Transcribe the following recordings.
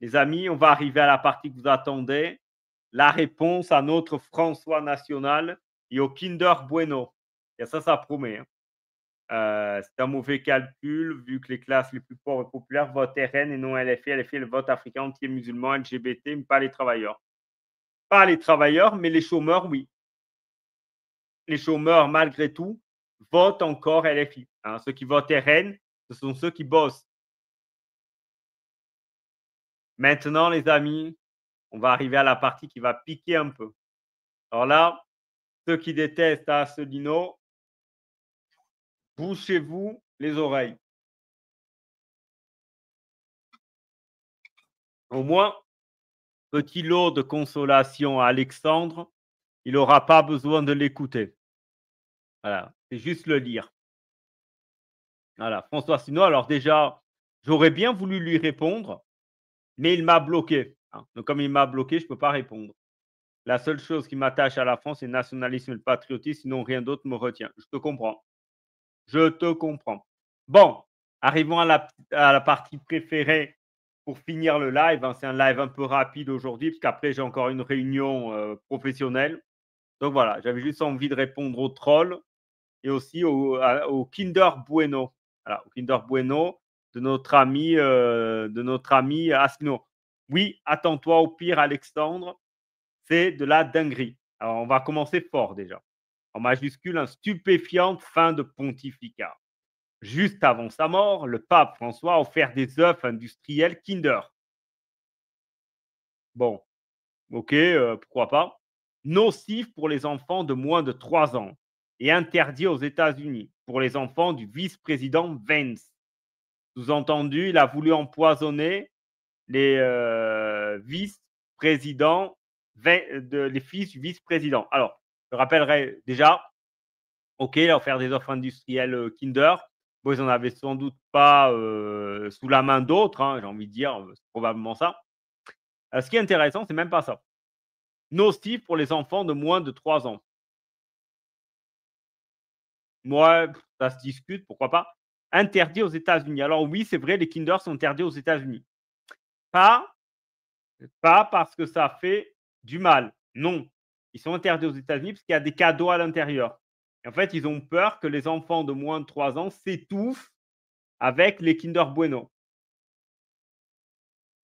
Les amis, on va arriver à la partie que vous attendez. La réponse à notre François national et au Kinder Bueno. Et ça promet, hein. C'est un mauvais calcul vu que les classes les plus pauvres et populaires votent RN et non LFI. LFI, le vote africain entier musulman, LGBT, mais pas les travailleurs. Pas les travailleurs, mais les chômeurs, oui. Les chômeurs, malgré tout, votent encore LFI, hein. Ceux qui votent RN, ce sont ceux qui bossent. Maintenant, les amis, on va arriver à la partie qui va piquer un peu. Alors là, ceux qui détestent Asselineau, bouchez-vous les oreilles. Au moins, petit lot de consolation à Alexandre, il n'aura pas besoin de l'écouter. Voilà, c'est juste le lire. Voilà, François Asselineau, alors déjà, j'aurais bien voulu lui répondre, mais il m'a bloqué, hein. Donc comme il m'a bloqué, je ne peux pas répondre. La seule chose qui m'attache à la France, c'est le nationalisme et le patriotisme, sinon rien d'autre me retient. Je te comprends. Je te comprends. Bon, arrivons à la partie préférée pour finir le live, hein. C'est un live un peu rapide aujourd'hui, parce qu'après, j'ai encore une réunion professionnelle. Donc voilà, j'avais juste envie de répondre aux trolls et aussi au Kinder Bueno. Voilà, au Kinder Bueno de notre ami Asselineau. Oui, attends-toi au pire, Alexandre, c'est de la dinguerie. Alors, on va commencer fort déjà. En majuscule, un stupéfiante fin de pontificat. Juste avant sa mort, le pape François a offert des œufs industriels Kinder. Bon, ok, pourquoi pas. Nocif pour les enfants de moins de 3 ans et interdit aux États-Unis pour les enfants du vice-président Vance. Sous-entendu, il a voulu empoisonner les vice-présidents, les fils du vice-président. Alors, je rappellerai déjà, ok, il a offert des offres industrielles Kinder. Bon, ils n'en avaient sans doute pas sous la main d'autres, hein, j'ai envie de dire, c'est probablement ça. Ce qui est intéressant, c'est même pas ça. Nocif pour les enfants de moins de 3 ans. Moi, ça se discute, pourquoi pas. Interdit aux États-Unis. Alors oui, c'est vrai, les Kinder sont interdits aux États-Unis. Pas parce que ça fait du mal. Non. Ils sont interdits aux États-Unis parce qu'il y a des cadeaux à l'intérieur. En fait, ils ont peur que les enfants de moins de 3 ans s'étouffent avec les Kinder Bueno.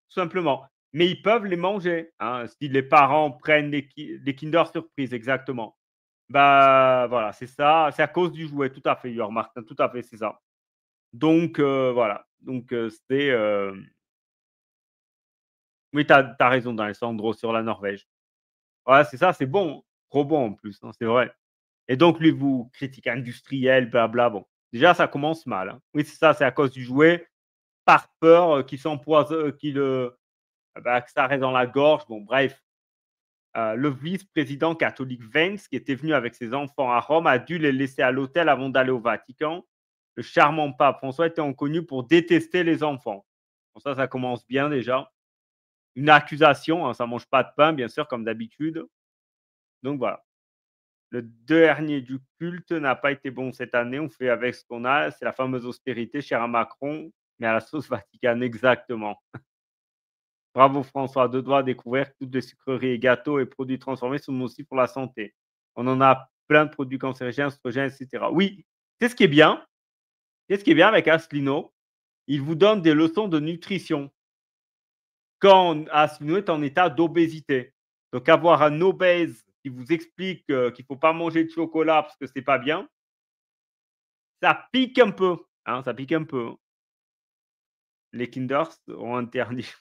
Tout simplement. Mais ils peuvent les manger, hein, si les parents prennent les Kinder Surprise, exactement. Bah, voilà, c'est ça, c'est à cause du jouet, tout à fait, York Martin, tout à fait, c'est ça. Donc voilà, donc c'est, oui, tu as raison d'Alessandro sur la Norvège. Ouais, c'est ça, c'est bon, trop bon en plus, hein, c'est vrai. Et donc lui, vous critique industriel, blabla, bon, déjà ça commence mal, hein. Oui, c'est ça, c'est à cause du jouet, par peur, qu'il s'empoisonne, bah, que ça reste dans la gorge, bon bref. Le vice-président catholique Vance, qui était venu avec ses enfants à Rome, a dû les laisser à l'hôtel avant d'aller au Vatican. Le charmant pape François était connu pour détester les enfants. Bon, ça commence bien déjà. Une accusation, hein, ça mange pas de pain, bien sûr, comme d'habitude. Donc voilà. Le dernier du culte n'a pas été bon cette année. On fait avec ce qu'on a. C'est la fameuse austérité, chère à Macron, mais à la sauce Vatican, exactement. Bravo François, 2 doigts à découvrir que toutes les sucreries et gâteaux et produits transformés sont nocifs pour la santé. On en a plein de produits cancérigènes, oestrogènes, et cetera. Oui, c'est ce qui est bien. C'est ce qui est bien avec Asselineau, il vous donne des leçons de nutrition quand Asselineau est en état d'obésité. Donc avoir un obèse qui vous explique, qu'il ne faut pas manger de chocolat parce que c'est pas bien, ça pique un peu, hein, ça pique un peu, hein. Les Kinder seront interdits.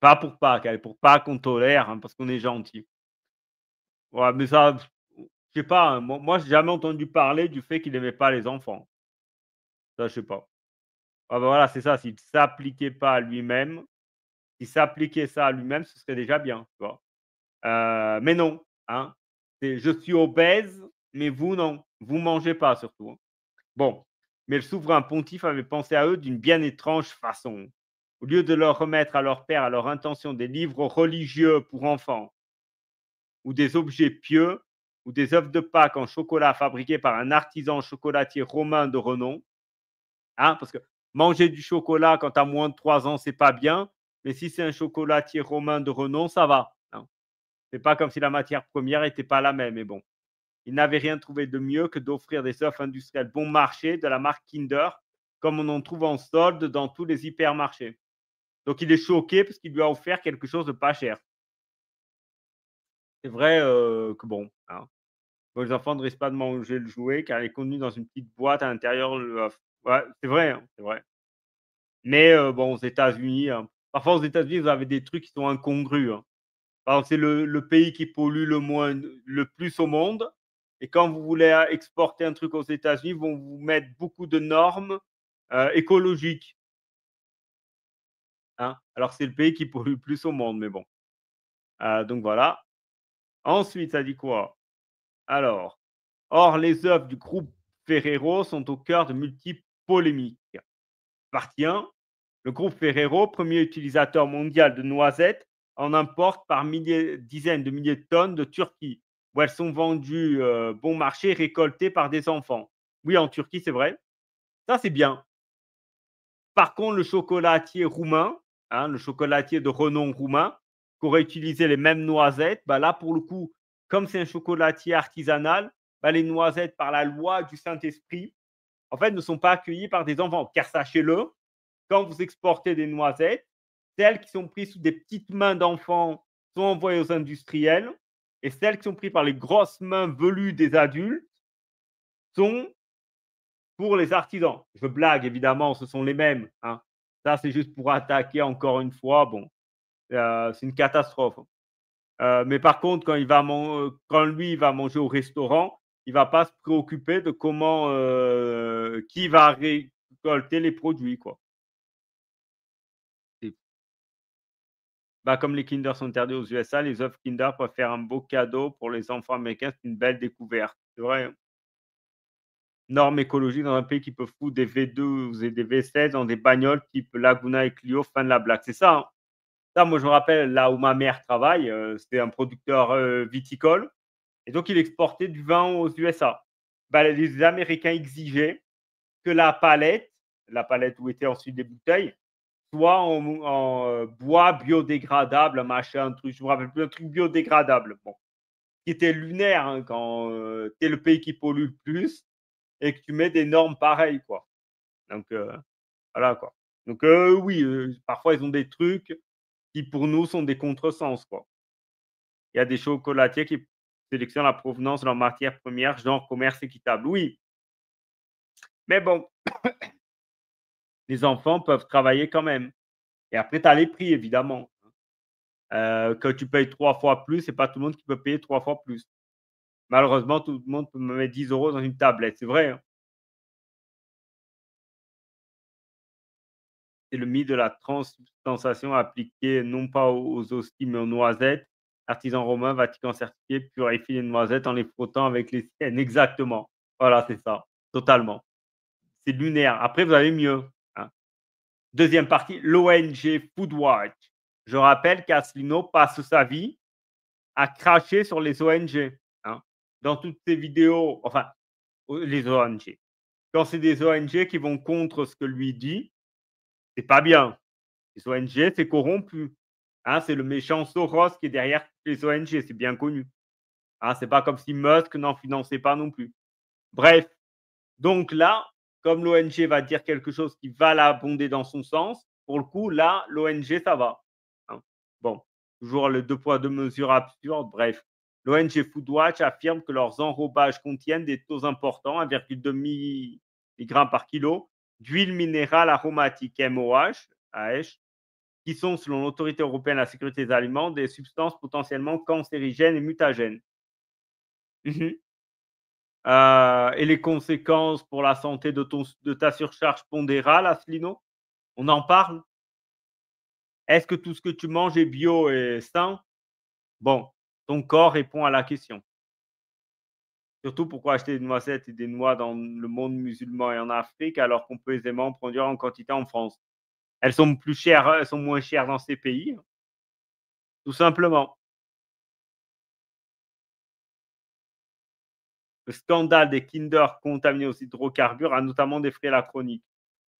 Pas pour Pâques, allez, pour Pâques on tolère, hein, parce qu'on est gentil. Ouais, mais ça, je sais pas, hein, moi j'ai jamais entendu parler du fait qu'il aimait pas les enfants. Ça, je sais pas. Ah bah, voilà, c'est ça, s'il s'appliquait pas à lui-même, s'il s'appliquait ça à lui-même, ce serait déjà bien, tu vois? Mais non, hein, c'est: «Je suis obèse, mais vous non, vous mangez pas surtout, hein». Bon, mais le souverain pontife avait pensé à eux d'une bien étrange façon. Au lieu de leur remettre à leur père, à leur intention, des livres religieux pour enfants ou des objets pieux ou des œufs de Pâques en chocolat fabriqués par un artisan chocolatier romain de renom, hein, parce que manger du chocolat quand tu as moins de 3 ans, c'est pas bien, mais si c'est un chocolatier romain de renom, ça va, hein. C'est pas comme si la matière première était pas la même, mais bon. Il n'avait rien trouvé de mieux que d'offrir des œufs industriels bon marché de la marque Kinder, comme on en trouve en solde dans tous les hypermarchés. Donc il est choqué parce qu'il lui a offert quelque chose de pas cher. C'est vrai, que bon, hein, les enfants ne risquent pas de manger le jouet car il est contenu dans une petite boîte à l'intérieur le ouais, c'est vrai, hein, c'est vrai. Mais bon, aux États-Unis, parfois aux États-Unis, vous avez des trucs qui sont incongrus, hein. Par exemple, c'est le pays qui pollue le plus au monde et quand vous voulez exporter un truc aux États-Unis, ils vont vous mettre beaucoup de normes, écologiques, hein. Alors que c'est le pays qui pollue le plus au monde, mais bon. Donc voilà. Ensuite, ça dit quoi? Alors: «Or les œuvres du groupe Ferrero sont au cœur de multiples polémiques». Partie 1: le groupe Ferrero, premier utilisateur mondial de noisettes, en importe par milliers dizaines de milliers de tonnes de Turquie, où elles sont vendues, bon marché, récoltées par des enfants. Oui, en Turquie, c'est vrai. Ça, c'est bien. Par contre, le chocolatier roumain, hein, le chocolatier de renom roumain, qui aurait utilisé les mêmes noisettes, bah, là, pour le coup, comme c'est un chocolatier artisanal, bah, les noisettes, par la loi du Saint-Esprit, en fait, ne sont pas accueillies par des enfants. Car sachez-le, quand vous exportez des noisettes, celles qui sont prises sous des petites mains d'enfants sont envoyées aux industriels et celles qui sont prises par les grosses mains velues des adultes sont pour les artisans. Je blague évidemment, ce sont les mêmes, hein. Ça, c'est juste pour attaquer encore une fois, bon, c'est une catastrophe, hein. Mais par contre, quand lui, il va manger au restaurant, il va pas se préoccuper de comment, qui va récolter les produits, quoi. C'est Bah, comme les Kinder sont interdits aux USA, les œufs Kinder peuvent faire un beau cadeau pour les enfants américains, c'est une belle découverte. C'est vrai, hein. Normes écologiques dans un pays qui peut foutre des V12 et des V16 dans des bagnoles type Laguna et Clio, fin de la blague. C'est ça, hein. Ça, moi, je me rappelle là où ma mère travaille, c'était un producteur, viticole et donc il exportait du vin aux USA. Bah, les Américains exigeaient que la palette où étaient ensuite les bouteilles, soit en bois biodégradable, machin, un truc, je me rappelle plus, un truc biodégradable. Bon, qui était lunaire, hein, quand, tu es le pays qui pollue le plus et que tu mets des normes pareilles, quoi. Donc voilà, quoi. Donc oui, parfois ils ont des trucs qui pour nous sont des contresens, quoi. Il y a des chocolatiers qui sélectionnent la provenance de leurs matières premières, genre commerce équitable. Oui, mais bon, les enfants peuvent travailler quand même et après tu as les prix évidemment. Que tu payes 3 fois plus, c'est pas tout le monde qui peut payer 3 fois plus. Malheureusement, tout le monde peut me mettre 10 € dans une tablette, c'est vrai, hein. C'est le mythe de la transubstantiation appliquée non pas aux hosties, mais aux noisettes. Artisan romain, Vatican certifié, purifie les noisettes en les frottant avec les siennes. Exactement. Voilà, c'est ça, totalement. C'est lunaire. Après, vous avez mieux, hein. 2e partie, l'ONG Foodwatch. Je rappelle qu'Asselineau passe sa vie à cracher sur les ONG, hein. Dans toutes ses vidéos, enfin, les ONG. Quand c'est des ONG qui vont contre ce que lui dit, c'est pas bien. Les ONG, c'est corrompu, hein, c'est le méchant Soros qui est derrière toutes les ONG, c'est bien connu, hein. C'est pas comme si Musk n'en finançait pas non plus. Bref, donc là, comme l'ONG va dire quelque chose qui va l'abonder dans son sens, pour le coup, là, l'ONG, ça va, hein. Bon, toujours le 2 poids 2 mesures absurde, bref. L'ONG Foodwatch affirme que leurs enrobages contiennent des taux importants, 1,2 milligrammes par kilo, d'huile minérale aromatique, MOH, AH, qui sont, selon l'Autorité européenne de la sécurité des aliments, des substances potentiellement cancérigènes et mutagènes. Mmh. Et les conséquences pour la santé de ta surcharge pondérale, Asselineau? On en parle? Est-ce que tout ce que tu manges est bio et sain? Bon, ton corps répond à la question. Surtout, pourquoi acheter des noisettes et des noix dans le monde musulman et en Afrique, alors qu'on peut aisément en produire en quantité en France? Elles sont plus chères, elles sont moins chères dans ces pays, tout simplement. Le scandale des Kinder contaminés aux hydrocarbures a notamment défrayé la chronique.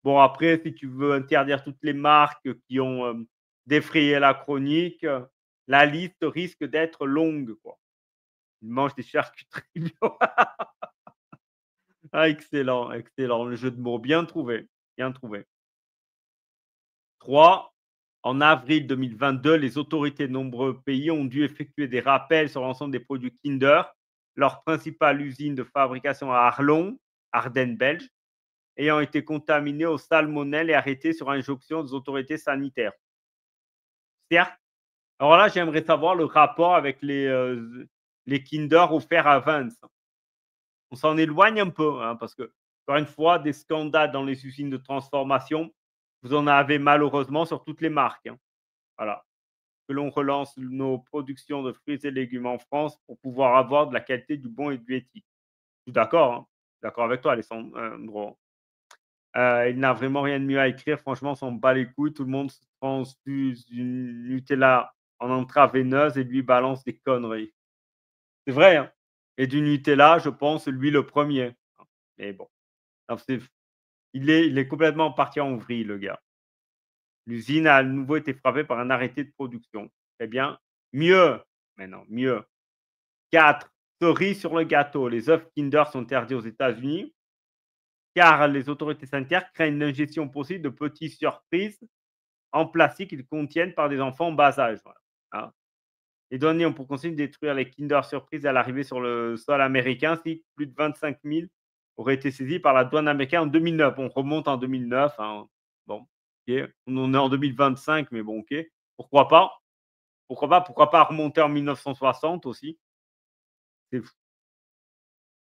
Bon, après, si tu veux interdire toutes les marques qui ont, défrayer la chronique, la liste risque d'être longue, quoi. Il mange des charcuteries bio. Ah excellent, excellent, le jeu de mots, bien trouvé, bien trouvé. 3. En avril 2022, les autorités de nombreux pays ont dû effectuer des rappels sur l'ensemble des produits Kinder. Leur principale usine de fabrication à Arlon, Ardennes belge, ayant été contaminée au salmonelle et arrêtée sur injonction des autorités sanitaires. Certes, alors là, j'aimerais savoir le rapport avec les Kinder offerts à Vins. On s'en éloigne un peu, hein, parce que, encore une fois, des scandales dans les usines de transformation, vous en avez malheureusement sur toutes les marques, hein. Voilà. Que l'on relance nos productions de fruits et légumes en France pour pouvoir avoir de la qualité, du bon et du éthique. Je suis d'accord, hein. D'accord avec toi, Alessandro. Il n'a vraiment rien de mieux à écrire. Franchement, on s'en bat les couilles. Tout le monde se transfuse du Nutella en intraveineuse et lui balance des conneries. C'est vrai, hein. Et du Nutella, je pense, lui le premier. Mais bon, non, il est complètement parti en vrille, le gars. L'usine a à nouveau été frappée par un arrêté de production. Très bien. Mieux, maintenant, mieux. 4. Cerise sur le gâteau. Les œufs Kinder sont interdits aux États-Unis car les autorités sanitaires craignent l'ingestion possible de petits surprises en plastique qu'ils contiennent par des enfants en bas âge. Voilà. Hein. Les douaniers ont pour consigne de détruire les Kinder Surprise à l'arrivée sur le sol américain si plus de 25 000 auraient été saisis par la douane américaine en 2009. On remonte en 2009. Hein. Bon, ok. On est en 2025, mais bon, ok. Pourquoi pas? Pourquoi pas? Pourquoi pas remonter en 1960 aussi? C'est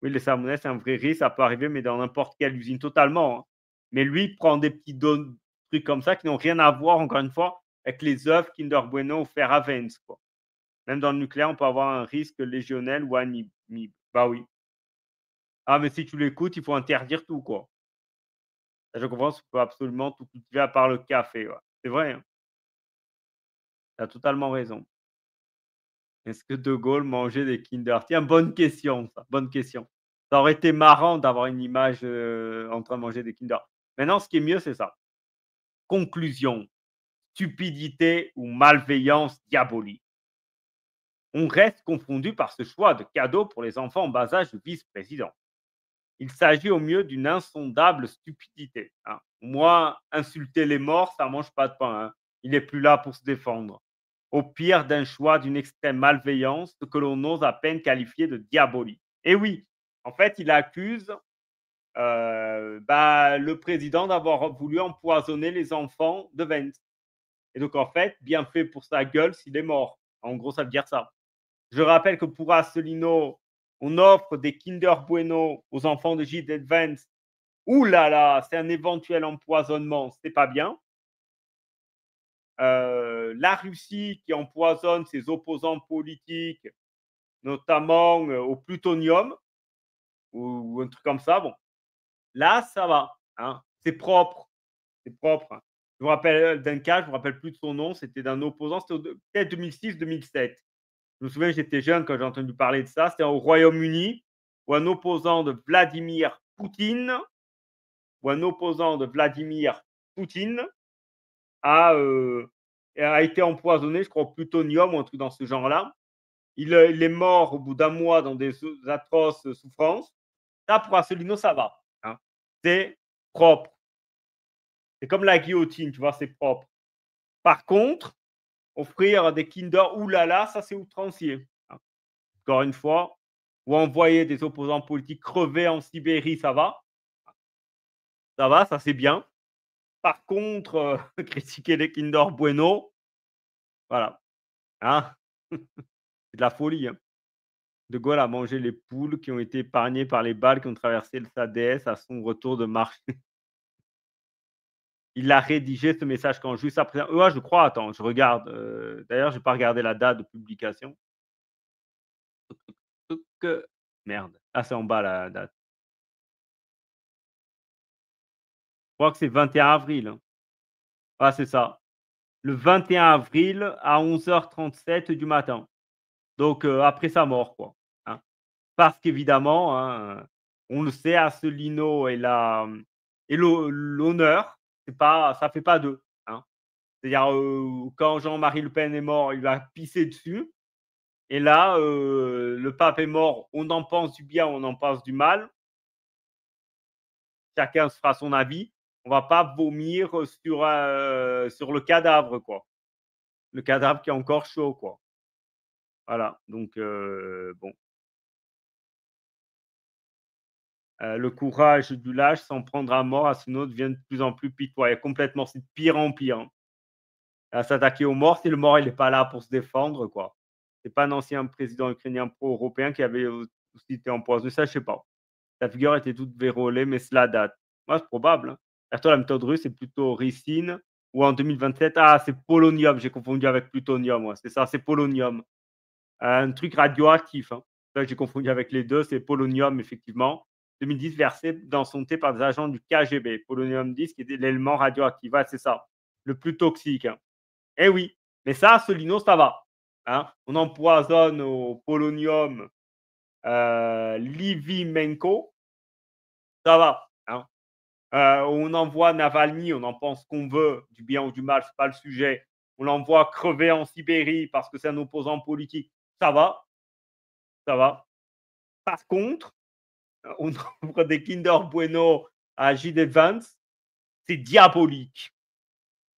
Oui, les salmonelles, c'est un vrai risque, ça peut arriver, mais dans n'importe quelle usine totalement, hein. Mais lui, il prend des petits trucs comme ça qui n'ont rien à voir, encore une fois, avec les œufs Kinder Bueno ou fer Avens, quoi. Même dans le nucléaire, on peut avoir un risque légionnel ou bah oui. Ah, mais si tu l'écoutes, il faut interdire tout, quoi. Je comprends, tu peux absolument tout cultiver à part le café, ouais. C'est vrai, hein. Tu as totalement raison. Est-ce que De Gaulle mangeait des Kinder? Tiens, bonne question ça, bonne question. Ça aurait été marrant d'avoir une image, en train de manger des Kinder. Maintenant, ce qui est mieux, c'est ça. Conclusion: stupidité ou malveillance diabolique. On reste confondu par ce choix de cadeau pour les enfants en bas âge du vice-président. Il s'agit au mieux d'une insondable stupidité, hein. Moi, insulter les morts, ça mange pas de pain, hein. Il est plus là pour se défendre. Au pire, d'un choix d'une extrême malveillance, ce que l'on ose à peine qualifier de diabolique. Et oui, en fait, il accuse, bah, le président d'avoir voulu empoisonner les enfants de Vence. Et donc, en fait, bien fait pour sa gueule s'il est mort. En gros, ça veut dire ça. Je rappelle que pour Asselineau, on offre des Kinder Bueno aux enfants de Gilles Vence. Ouh là là, c'est un éventuel empoisonnement, c'est pas bien. La Russie qui empoisonne ses opposants politiques, notamment au plutonium ou un truc comme ça. Bon, là, ça va, hein, c'est propre, c'est propre, hein. Je me rappelle d'un cas, je me rappelle plus de son nom, c'était d'un opposant, c'était peut-être 2006-2007. Je me souviens, j'étais jeune quand j'ai entendu parler de ça. C'était au Royaume-Uni où un opposant de Vladimir Poutine, a, a été empoisonné, je crois, au plutonium ou un truc dans ce genre-là. Il est mort au bout d'un mois dans des atroces souffrances. Ça, pour Asselineau, ça va, hein. C'est propre. C'est comme la guillotine, tu vois, c'est propre. Par contre, offrir des Kinder oulala, ça, c'est outrancier, hein. Encore une fois, ou envoyer des opposants politiques crever en Sibérie, ça va. Ça va, ça, c'est bien. Par contre, critiquer les Kinder Bueno, voilà, hein, c'est de la folie, hein. De Gaulle a mangé les poules qui ont été épargnées par les balles qui ont traversé sa déesse à son retour de marche. Il a rédigé ce message quand juste après je crois, attends, je regarde, d'ailleurs, j'ai pas regardé la date de publication. Merde. Ah, c'est en bas la date. Je crois que c'est 21 avril, hein. Ah, c'est ça. Le 21 avril à 11h37 du matin. Donc, après sa mort, quoi, hein. Parce qu'évidemment, hein, on le sait, Asselineau et l'honneur, c'est pas ça fait pas 2, hein. C'est-à-dire, quand Jean-Marie Le Pen est mort, il a pissé dessus et là, le pape est mort, on en pense du bien, on en pense du mal, chacun se fera son avis. On va pas vomir, sur le cadavre, quoi. Le cadavre qui est encore chaud, quoi. Voilà, donc bon, le courage du lâche s'en prendre à mort à son autre devient de plus en plus pitoyable. Complètement, c'est de pire en pire, hein. À s'attaquer aux morts, si le mort il est pas là pour se défendre, quoi. C'est pas un ancien président ukrainien pro-européen qui avait, aussi été empoisonné, ça je sais pas. Sa figure était toute vérolée, mais cela date. Ouais, c'est probable, hein. Pourtant la méthode russe, c'est plutôt ricine ou en 2027 ah, c'est polonium, j'ai confondu avec plutonium, ouais, c'est ça, c'est polonium. Un truc radioactif, hein. Ça, j'ai confondu avec les 2, c'est polonium effectivement. 2010 versé dans son thé par des agents du KGB. Polonium 10 qui était l'élément radioactif. Ouais, c'est ça, le plus toxique, hein. Eh oui, mais ça, Solino, ça va, hein. On empoisonne au polonium, Livimenko, ça va, hein. On envoie Navalny, on en pense qu'on veut, du bien ou du mal, c'est pas le sujet. On l'envoie crever en Sibérie parce que c'est un opposant politique, ça va, ça va. Par contre, on ouvre des Kinder Bueno à JD Vance, c'est diabolique.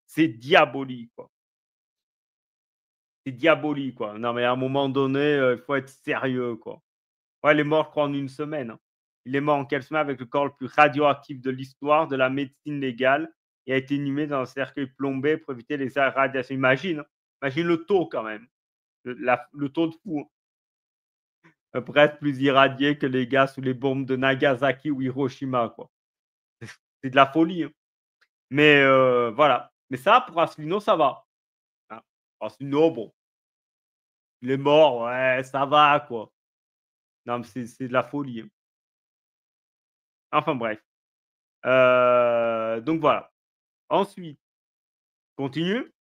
C'est diabolique, quoi. C'est diabolique, quoi. Non, mais à un moment donné, il faut être sérieux, quoi. Ouais, il est mort, je crois, en une semaine, hein. Il est mort en quelle semaine avec le corps le plus radioactif de l'histoire de la médecine légale et a été inhumé dans un cercueil plombé pour éviter les radiations. Imagine, hein, imagine le taux quand même, le taux de fou, presque plus irradié que les gars sous les bombes de Nagasaki ou Hiroshima, quoi. C'est de la folie, hein. Mais voilà. Mais ça, pour Asselineau, ça va, hein. Asselineau, bon, il est mort, ouais, ça va, quoi. Non, mais c'est de la folie, hein. Enfin bref, donc voilà. Ensuite, continue,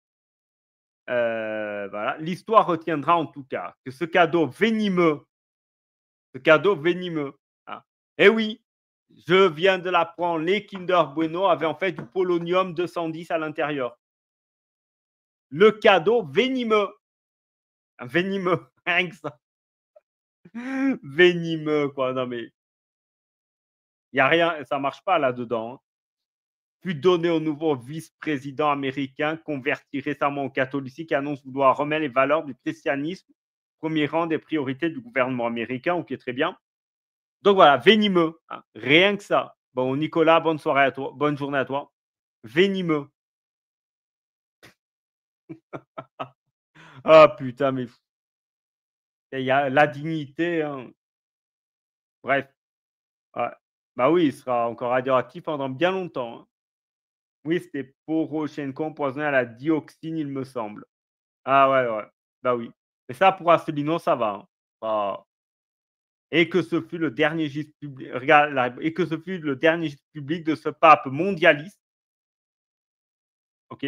voilà. L'histoire retiendra en tout cas que ce cadeau venimeux, hein. Eh oui, je viens de l'apprendre, les Kinder Bueno avaient en fait du polonium 210 à l'intérieur. Le cadeau venimeux, venimeux, rien que ça. Venimeux quoi, non mais il y a rien, ça marche pas là-dedans, hein. Fut donné au nouveau vice-président américain converti récemment au catholicisme qui annonce vouloir remettre les valeurs du christianisme au premier rang des priorités du gouvernement américain, OK, très bien. Donc voilà, venimeux, hein, rien que ça. Bon Nicolas, bonne soirée à toi, bonne journée à toi. Venimeux. Ah putain, mais il y a la dignité, hein. Bref, ouais. Bah oui, il sera encore radioactif pendant bien longtemps, hein. Oui, c'était Poroshenko empoisonné à la dioxine, il me semble. Ah ouais, ouais, bah oui. Mais ça, pour Asselineau, ça va, hein. Bah et que ce fut le dernier geste public regarde la et que ce fut le dernier geste public de ce pape mondialiste, OK,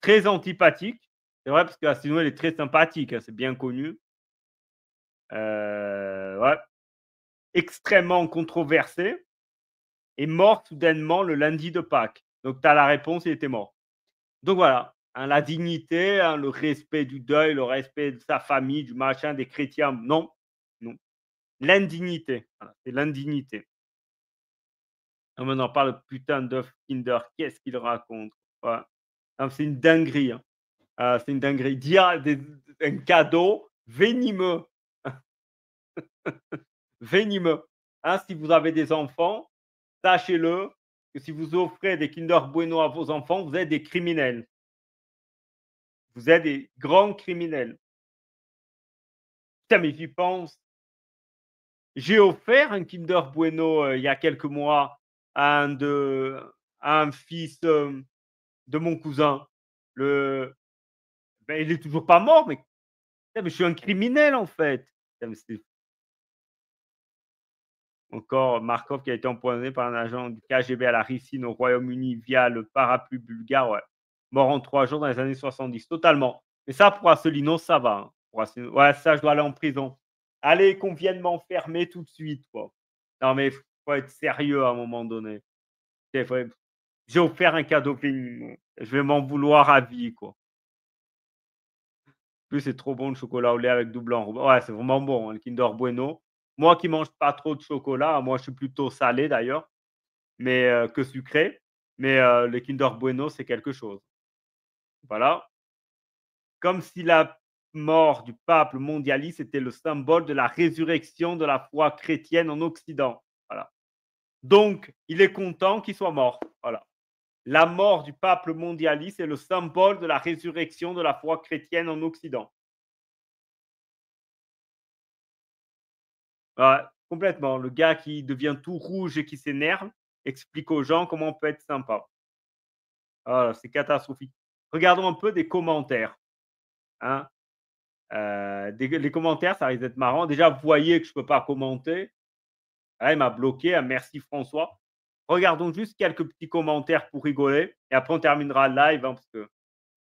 très antipathique. C'est vrai parce qu'Asselineau, il est très sympathique, hein, c'est bien connu. Ouais, extrêmement controversé et mort soudainement le lundi de Pâques. Donc tu as la réponse, il était mort. Donc voilà, hein, la dignité, hein, le respect du deuil, le respect de sa famille, du machin, des chrétiens, non, non. L'indignité, voilà, c'est l'indignité. Ah mais on en parle, putain d'œuf Kinder, qu'est-ce qu'il raconte? Ouais. Non, c'est une dinguerie, hein. C'est une dinguerie. Dire des un cadeau venimeux, venimeux. Hein, si vous avez des enfants, sachez-le que si vous offrez des Kinder Bueno à vos enfants, vous êtes des criminels. Vous êtes des grands criminels. Putain, mais j'y pense. J'ai offert un Kinder Bueno, il y a quelques mois à un fils, de mon cousin. Le il est toujours pas mort, mais putain, mais je suis un criminel, en fait. Putain, mais c'est encore Markov qui a été empoisonné par un agent du KGB à la Ricine au Royaume-Uni via le parapluie bulgare, ouais. Mort en 3 jours dans les années 70, totalement. Mais ça, pour Asselineau, ça va, hein. Pour Asselineau ouais, ça, je dois aller en prison. Allez, qu'on vienne m'enfermer tout de suite, quoi. Non, mais faut être sérieux à un moment donné. C'est vrai. J'ai offert un cadeau féminin. Je vais m'en vouloir à vie, quoi. En plus, c'est trop bon le chocolat au lait avec double enrobé. Ouais, c'est vraiment bon, hein, le Kinder Bueno. Moi qui mange pas trop de chocolat, moi je suis plutôt salé d'ailleurs, mais que sucré. Mais le Kinder Bueno, c'est quelque chose. Voilà. Comme si la mort du pape mondialiste était le symbole de la résurrection de la foi chrétienne en Occident. Voilà. Donc, il est content qu'il soit mort. Voilà. La mort du pape mondialiste est le symbole de la résurrection de la foi chrétienne en Occident. Ouais, complètement. Le gars qui devient tout rouge et qui s'énerve explique aux gens comment on peut être sympa. Ah, c'est catastrophique. Regardons un peu des commentaires, hein. Les commentaires, ça risque d'être marrant. Déjà, vous voyez que je ne peux pas commenter. Ah, il m'a bloqué, ah, merci François. Regardons juste quelques petits commentaires pour rigoler et après on terminera le live, hein, parce que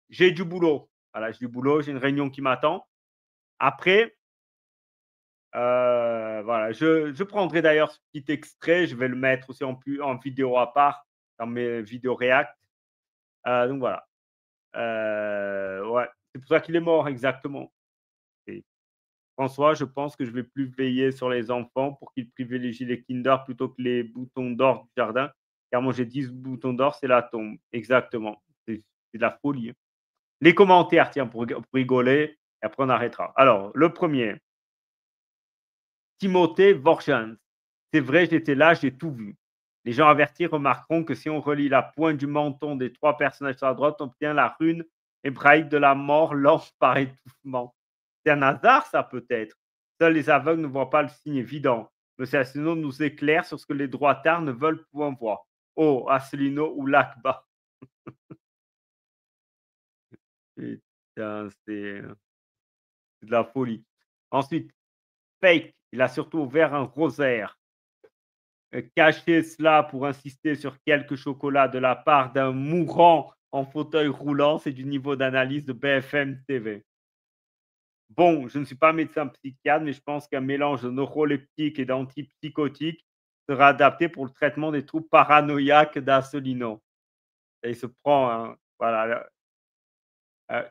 j'ai du boulot. Voilà, j'ai du boulot, j'ai une réunion qui m'attend. Après, voilà, je prendrai d'ailleurs ce petit extrait, je vais le mettre aussi en vidéo à part, dans mes vidéos React. Donc voilà. Ouais, c'est pour ça qu'il est mort exactement. Et François, je pense que je vais plus veiller sur les enfants pour qu'ils privilégient les Kinder plutôt que les boutons d'or du jardin, car manger 10 boutons d'or, c'est la tombe. Exactement, c'est de la folie, hein. Les commentaires, tiens, pour rigoler et après on arrêtera. Alors, le premier. Timothée Vorjans. C'est vrai, j'étais là, j'ai tout vu. Les gens avertis remarqueront que si on relie la pointe du menton des 3 personnages sur la droite, on obtient la rune hébraïque de la mort lente par étouffement. C'est un hasard, ça peut-être. Seuls les aveugles ne voient pas le signe évident. Monsieur Asselineau nous éclaire sur ce que les droitards ne veulent point voir. Oh, Asselineau ou Lakba. Putain, c'est de la folie. Ensuite, Fake, il a surtout ouvert un rosaire. Cacher cela pour insister sur quelques chocolats de la part d'un mourant en fauteuil roulant, c'est du niveau d'analyse de BFM TV. Bon, je ne suis pas médecin psychiatre, mais je pense qu'un mélange de neuroleptiques et d'antipsychotiques sera adapté pour le traitement des troubles paranoïaques d'Asselineau. Et il se prend, voilà,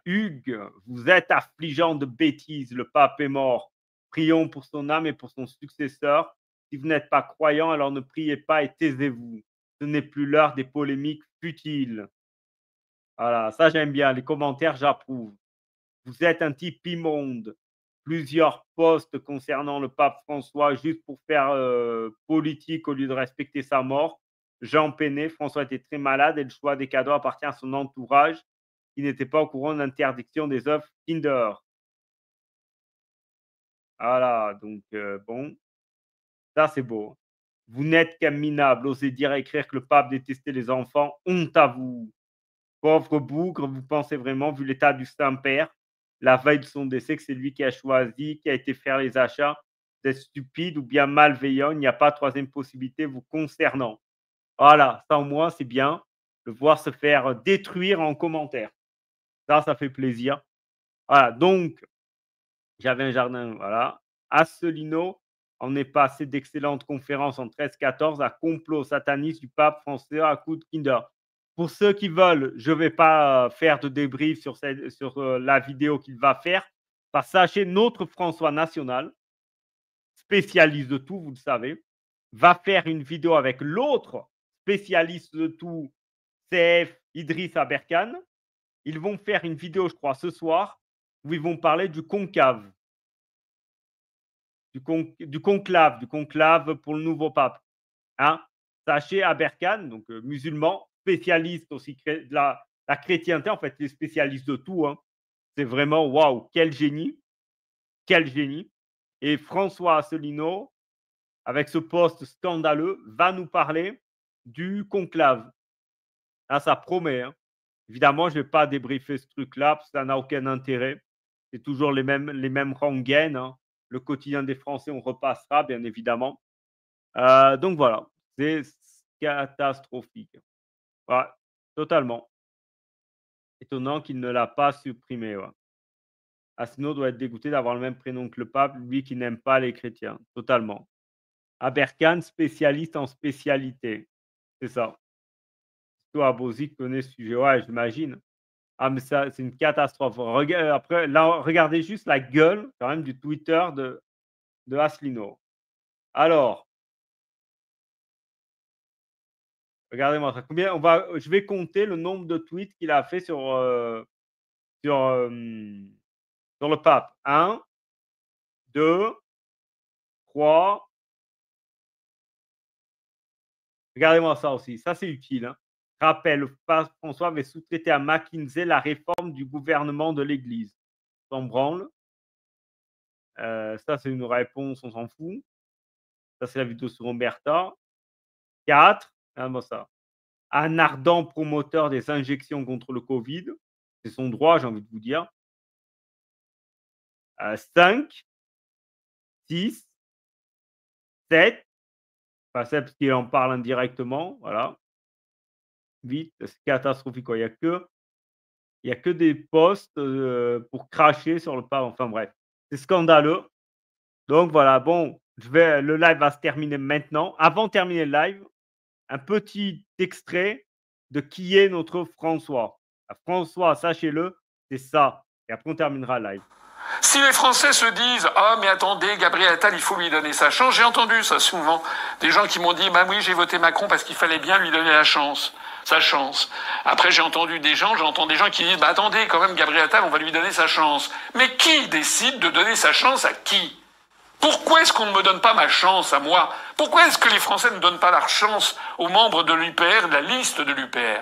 Hugues, vous êtes affligeant de bêtises, le pape est mort. Prions pour son âme et pour son successeur. Si vous n'êtes pas croyant, alors ne priez pas et taisez-vous. Ce n'est plus l'heure des polémiques futiles. Voilà, ça j'aime bien. Les commentaires, j'approuve. Vous êtes un type immonde. Plusieurs posts concernant le pape François juste pour faire politique au lieu de respecter sa mort. Jean Penet, François était très malade et le choix des cadeaux appartient à son entourage qui n'était pas au courant de l'interdiction des œuvres Kinder. Voilà, donc bon, ça c'est beau. Vous n'êtes qu'un minable, osez dire et écrire que le pape détestait les enfants, honte à vous. Pauvre bougre, vous pensez vraiment, vu l'état du Saint-Père, la veille de son décès, que c'est lui qui a choisi, qui a été faire les achats? Vous êtes stupide ou bien malveillant, il n'y a pas de troisième possibilité vous concernant. Voilà, ça au moins c'est bien, de voir se faire détruire en commentaire. Ça fait plaisir. Voilà, donc j'avais un jardin, voilà. Asselineau en est passé d'excellentes conférences en 13-14 à complot sataniste du pape français à coup de Kinder. Pour ceux qui veulent, je ne vais pas faire de débrief sur la vidéo qu'il va faire. Sachez, notre François national, spécialiste de tout, vous le savez, va faire une vidéo avec l'autre spécialiste de tout, CF Idriss Aberkan. Ils vont faire une vidéo, je crois, ce soir, où ils vont parler du concave. Du conclave pour le nouveau pape, hein. Sachez Aberkan, donc musulman, spécialiste aussi de la chrétienté, en fait, il est spécialiste de tout, hein. C'est vraiment waouh, quel génie. Et François Asselineau, avec ce poste scandaleux, va nous parler du conclave. Ah, ça promet, hein. Évidemment, je ne vais pas débriefer ce truc-là, parce que ça n'a aucun intérêt. C'est toujours les mêmes rengaines, hein. Le quotidien des Français, on repassera, bien évidemment. Donc voilà, c'est catastrophique. Ouais, totalement. Étonnant qu'il ne l'a pas supprimé, ouais. Asselineau doit être dégoûté d'avoir le même prénom que le pape, lui qui n'aime pas les chrétiens, totalement. Aberkan, spécialiste en spécialité, c'est ça. toi, Bosic connaît ce sujet. Ouais, j'imagine. Ah, mais ça, c'est une catastrophe. Après, là, regardez juste la gueule, quand même, du Twitter de Asselineau. Alors, regardez-moi ça. Je vais compter le nombre de tweets qu'il a fait sur, sur le pape. 1, 2, 3. Regardez-moi ça aussi. Ça, c'est utile, hein. Rappel, le pape François avait sous-traité à McKinsey la réforme du gouvernement de l'Église. S'en branle. Ça, c'est une réponse, on s'en fout. Ça, c'est la vidéo sur Omerta. 4, regardez-moi ça. Un ardent promoteur des injections contre le Covid. C'est son droit, j'ai envie de vous dire. 5, 6, 7. Enfin, 7 parce qu'il en parle indirectement, voilà. 8, c'est catastrophique, quoi. Il y a que des posts, pour cracher sur le pape, enfin bref. C'est scandaleux. Donc voilà, bon, le live va se terminer maintenant. Avant de terminer le live, un petit extrait de qui est notre François. François, sachez-le, c'est ça. Et après, on terminera le live. Si les Français se disent « Ah, mais attendez, Gabriel Attal, il faut lui donner sa chance », j'ai entendu ça souvent. Des gens qui m'ont dit « Bah oui, j'ai voté Macron parce qu'il fallait bien lui donner sa chance. » Après, j'entends des gens qui disent « Bah attendez, quand même, Gabriel Attal, on va lui donner sa chance. » Mais qui décide de donner sa chance à qui ? Pourquoi est-ce qu'on ne me donne pas ma chance à moi ? Pourquoi est-ce que les Français ne donnent pas leur chance aux membres de l'UPR, de la liste de l'UPR ?